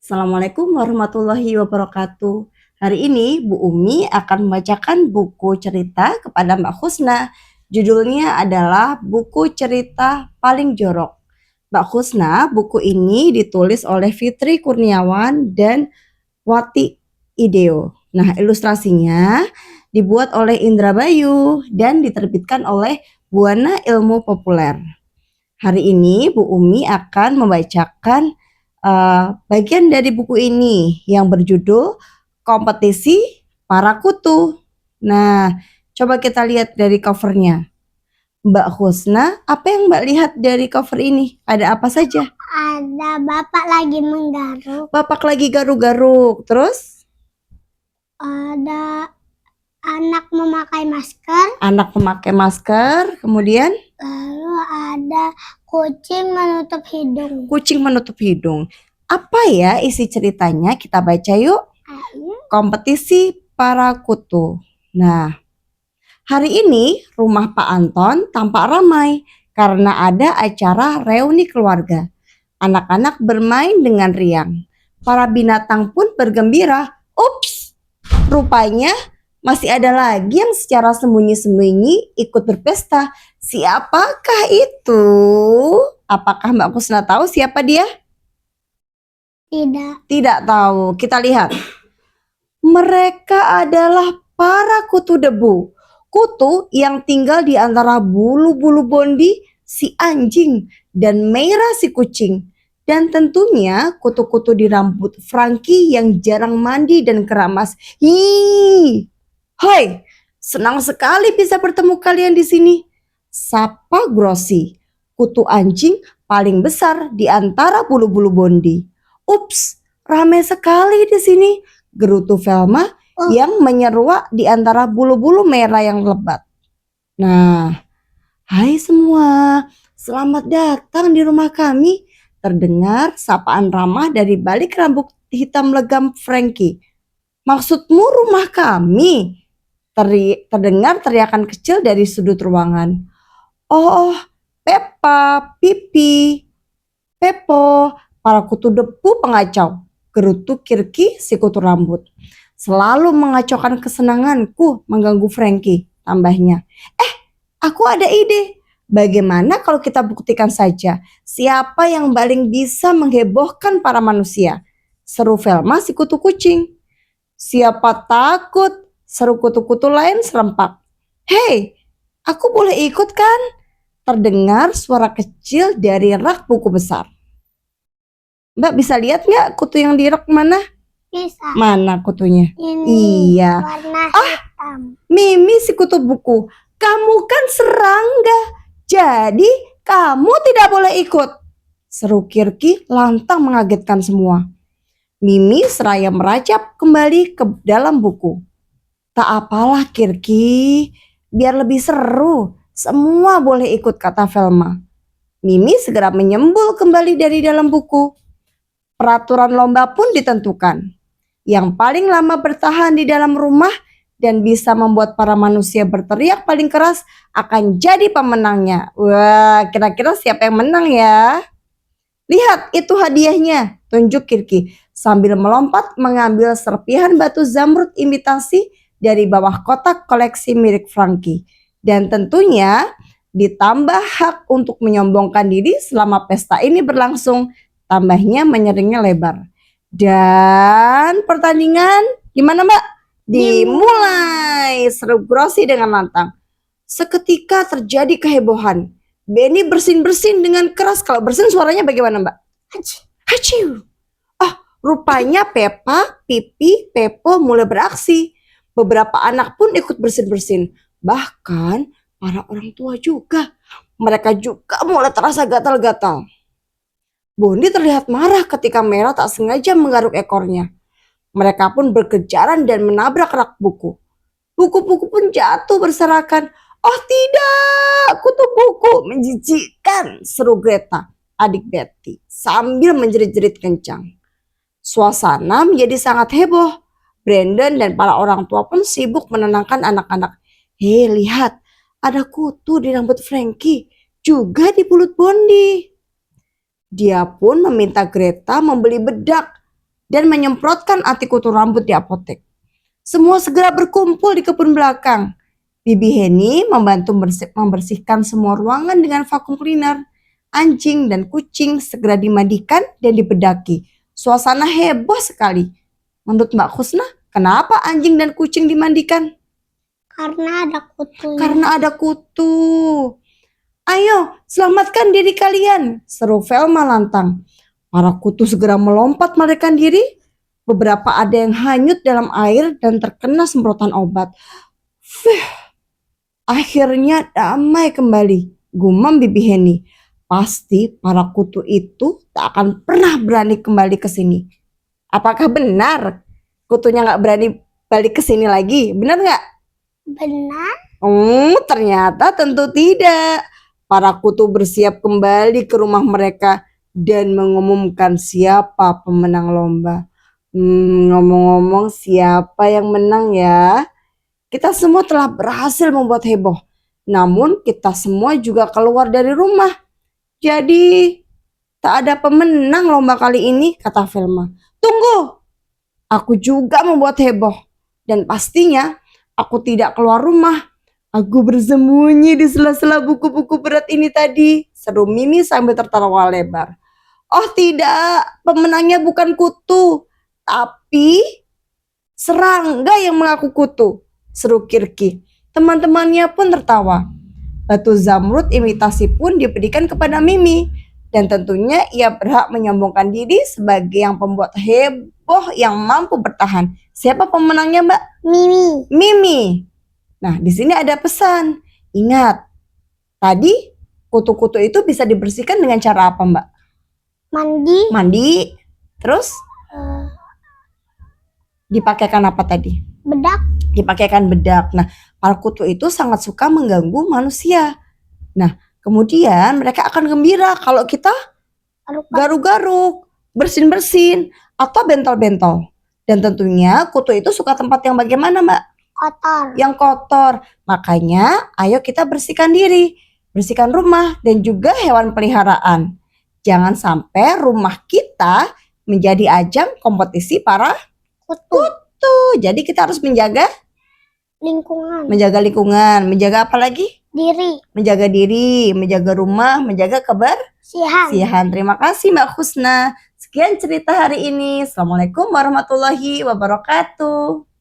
Assalamualaikum warahmatullahi wabarakatuh. Hari ini Bu Umi akan membacakan buku cerita kepada Mbak Husna. Judulnya adalah Buku Cerita Paling Jorok. Mbak Husna, buku ini ditulis oleh Fitri Kurniawan dan Wati Ideo. Nah, ilustrasinya dibuat oleh Indra Bayu dan diterbitkan oleh Buana Ilmu Populer. Hari ini Bu Umi akan membacakan bagian dari buku ini yang berjudul Kompetisi Para Kutu. Nah, coba kita lihat dari covernya. Mbak Husna, apa yang Mbak lihat dari cover ini? Ada apa saja? Ada bapak lagi menggaruk. Bapak lagi garuk-garuk. Terus? Ada anak memakai masker. Anak memakai masker. Kemudian? Lalu ada kucing menutup hidung. Kucing menutup hidung. Apa ya isi ceritanya? Kita baca yuk. Ayo. Kompetisi Para Kutu. Nah, hari ini rumah Pak Anton tampak ramai karena ada acara reuni keluarga. Anak-anak bermain dengan riang. Para binatang pun bergembira. Ups, rupanya masih ada lagi yang secara sembunyi-sembunyi ikut berpesta. Siapakah itu? Apakah Mbak Kusna tahu siapa dia? Tidak tahu. Kita lihat. Mereka adalah para kutu debu. Kutu yang tinggal di antara bulu-bulu Bondi, si anjing, dan Meira si kucing. Dan tentunya kutu-kutu di rambut Frankie yang jarang mandi dan keramas. Hi, hai, senang sekali bisa bertemu kalian di sini. Sapa Grossi, kutu anjing paling besar di antara bulu-bulu Bondi. Ups, ramai sekali di sini, gerutu Velma yang menyeruak di antara bulu-bulu merah yang lebat. Nah, hai semua, selamat datang di rumah kami. Terdengar sapaan ramah dari balik rambut hitam legam Frankie. Maksudmu rumah kami? Terdengar teriakan kecil dari sudut ruangan. Oh, Peppa, Pipi, Pepo, para kutu debu pengacau. Gerutu Kirki si kutu rambut. Selalu mengacaukan kesenanganku, mengganggu Frankie, tambahnya. Aku ada ide. Bagaimana kalau kita buktikan saja siapa yang paling bisa menghebohkan para manusia? Seru Velma si kutu kucing. Siapa takut? Seru kutu-kutu lain serempak. Hei, aku boleh ikut kan? Terdengar suara kecil dari rak buku besar. Mbak bisa lihat nggak kutu yang di rak mana? Bisa. Mana kutunya? Ini Iya. warna hitam. Mimi si kutu buku, kamu kan serangga, jadi kamu tidak boleh ikut. Seru Kirki lantang mengagetkan semua. Mimi seraya merajap kembali ke dalam buku. Tak apalah Kirki, biar lebih seru. Semua boleh ikut, kata Velma. Mimi segera menyembul kembali dari dalam buku. Peraturan lomba pun ditentukan. Yang paling lama bertahan di dalam rumah dan bisa membuat para manusia berteriak paling keras akan jadi pemenangnya. Wah, kira-kira siapa yang menang ya? Lihat, itu hadiahnya, tunjuk Kirki sambil melompat mengambil serpihan batu zamrud imitasi dari bawah kotak koleksi milik Frankie. Dan tentunya ditambah hak untuk menyombongkan diri selama pesta ini berlangsung, tambahnya menyeringnya lebar. Dan pertandingan gimana Mbak? Dimulai. Seru Grossi dengan lantang. Seketika terjadi kehebohan. Benny bersin-bersin dengan keras. Kalau bersin suaranya bagaimana Mbak? Haciu. Rupanya Peppa, Pipi, Pepo mulai beraksi. Beberapa anak pun ikut bersin-bersin. Bahkan para orang tua juga. Mereka juga mulai terasa gatal-gatal. Bondi terlihat marah ketika Merah tak sengaja menggaruk ekornya. Mereka pun berkejaran dan menabrak rak buku. Buku-buku pun jatuh berserakan. Oh tidak, kutu buku menjijikkan, seru Greta, adik Betty, sambil menjerit-jerit kencang. Suasana menjadi sangat heboh. Brandon dan para orang tua pun sibuk menenangkan anak-anak. Hei, lihat, ada kutu di rambut Frankie, juga di mulut Bondi. Dia pun meminta Greta membeli bedak. dan menyemprotkan anti kutu rambut di apotek. Semua segera berkumpul di kebun belakang. Bibi Heni membantu membersihkan semua ruangan dengan vakum cleaner. Anjing dan kucing segera dimandikan dan dibedaki. Suasana heboh sekali. Menurut Mbak Khusna, kenapa anjing dan kucing dimandikan? Karena ada kutunya. Karena ada kutu. Ayo, selamatkan diri kalian, seru Velma lantang. Para kutu segera melompat melarikan diri. Beberapa ada yang hanyut dalam air dan terkena semprotan obat. Akhirnya damai kembali, gumam Bibi Heni. Pasti para kutu itu tak akan pernah berani kembali ke sini. Apakah benar kutunya nggak berani balik ke sini lagi? Benar nggak? Benar? Ternyata tentu tidak. Para kutu bersiap kembali ke rumah mereka dan mengumumkan siapa pemenang lomba. Ngomong-ngomong, siapa yang menang ya? Kita semua telah berhasil membuat heboh. Namun kita semua juga keluar dari rumah. Jadi tak ada pemenang lomba kali ini, kata Velma. Tunggu, aku juga membuat heboh. Dan pastinya aku tidak keluar rumah. Aku bersembunyi di sela-sela buku-buku berat ini tadi, seru Mimi sambil tertawa lebar. Oh tidak, pemenangnya bukan kutu, tapi serangga yang mengaku kutu, seru Kirki. Teman-temannya pun tertawa. Batu zamrud imitasi pun diberikan kepada Mimi. Dan tentunya ia berhak menyombongkan diri sebagai yang pembuat heboh yang mampu bertahan. Siapa pemenangnya, Mbak? Mimi. Mimi. Nah, di sini ada pesan. Ingat, tadi kutu-kutu itu bisa dibersihkan dengan cara apa, Mbak? Mandi. Terus dipakaikan apa tadi? Bedak. Dipakaikan bedak. Nah, para kutu itu sangat suka mengganggu manusia. Nah, kemudian mereka akan gembira kalau kita garuk-garuk, bersin-bersin, atau bentol-bentol. Dan tentunya kutu itu suka tempat yang bagaimana, Mbak? Kotor. Yang kotor. Makanya ayo kita bersihkan diri, bersihkan rumah dan juga hewan peliharaan. Jangan sampai rumah kita menjadi ajang kompetisi para kutu. Jadi kita harus menjaga lingkungan. Menjaga apa lagi? Menjaga diri, menjaga rumah, menjaga kebersihan. Terima kasih Mbak Khusna. Sekian cerita hari ini. Assalamualaikum warahmatullahi wabarakatuh.